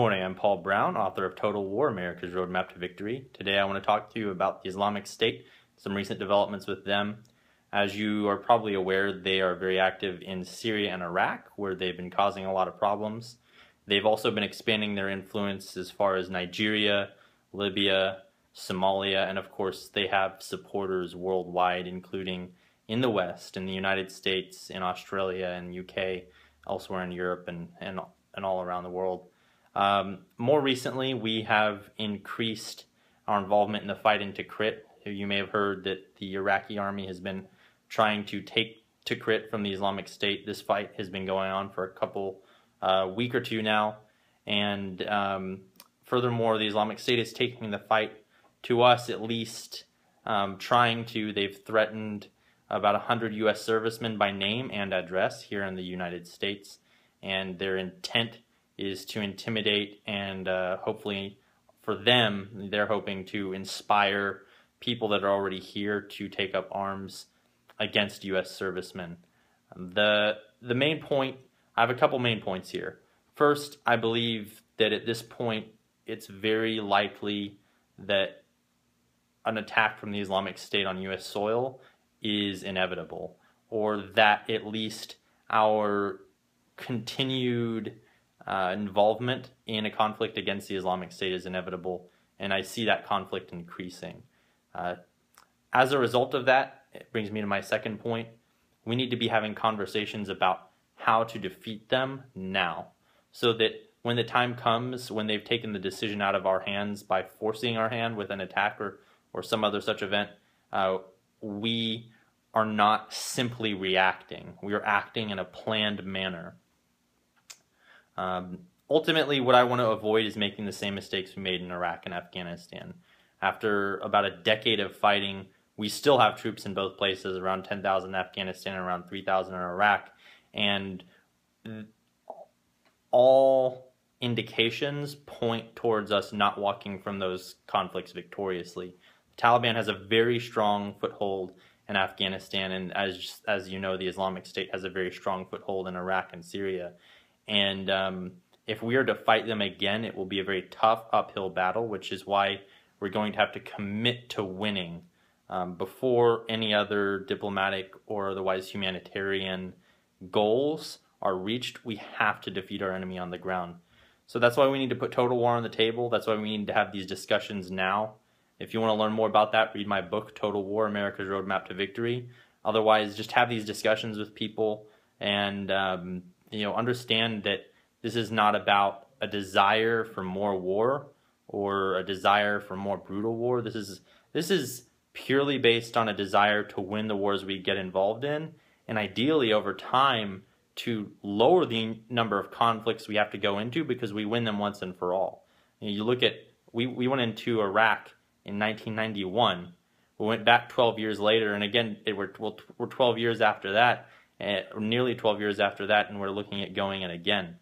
Morning, I'm Paul Brown, author of Total War, America's Roadmap to Victory. Today I want to talk to you about the Islamic State, some recent developments with them. As you are probably aware, they are very active in Syria and Iraq, where they've been causing a lot of problems. They've also been expanding their influence as far as Nigeria, Libya, Somalia, and of course they have supporters worldwide, including in the West, in the United States, in Australia and UK, elsewhere in Europe and all around the world. More recently, we have increased our involvement in the fight in Tikrit. You may have heard that the Iraqi army has been trying to take Tikrit from the Islamic State. This fight has been going on for a couple week or two now, and furthermore, the Islamic State is taking the fight to us, at least they've threatened about 100 U.S. servicemen by name and address here in the United States, and their intent is to intimidate and hopefully for them, they're hoping to inspire people that are already here to take up arms against U.S. servicemen. The main point, I have a couple main points here. First, I believe that at this point, it's very likely that an attack from the Islamic State on U.S. soil is inevitable, or that at least our continued involvement in a conflict against the Islamic State is inevitable, and I see that conflict increasing. As a result of that, it brings me to my second point. We need to be having conversations about how to defeat them now, so that when the time comes, when they've taken the decision out of our hands by forcing our hand with an attack or some other such event, we are not simply reacting. We are acting in a planned manner. Ultimately, what I want to avoid is making the same mistakes we made in Iraq and Afghanistan. After about a decade of fighting, we still have troops in both places, around 10,000 in Afghanistan and around 3,000 in Iraq, and all indications point towards us not walking from those conflicts victoriously. The Taliban has a very strong foothold in Afghanistan, and as you know, the Islamic State has a very strong foothold in Iraq and Syria. And if we are to fight them again, it will be a very tough uphill battle, which is why we're going to have to commit to winning before any other diplomatic or otherwise humanitarian goals are reached. We have to defeat our enemy on the ground. So that's why we need to put total war on the table. That's why we need to have these discussions now. If you want to learn more about that, read my book, Total War, America's Roadmap to Victory. Otherwise, just have these discussions with people and understand that this is not about a desire for more war or a desire for more brutal war. This is purely based on a desire to win the wars we get involved in, and ideally over time to lower the number of conflicts we have to go into because we win them once and for all. You look at, we went into Iraq in 1991. We went back 12 years later, and again, we're 12 years after that, nearly 12 years after that, and we're looking at going in again.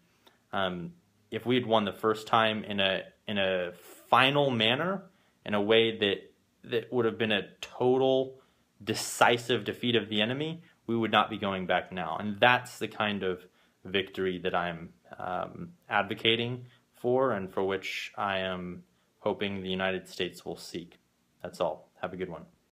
If we had won the first time in a final manner, in a way that would have been a total decisive defeat of the enemy, we would not be going back now. And that's the kind of victory that I'm advocating for, and for which I am hoping the United States will seek. That's all. Have a good one.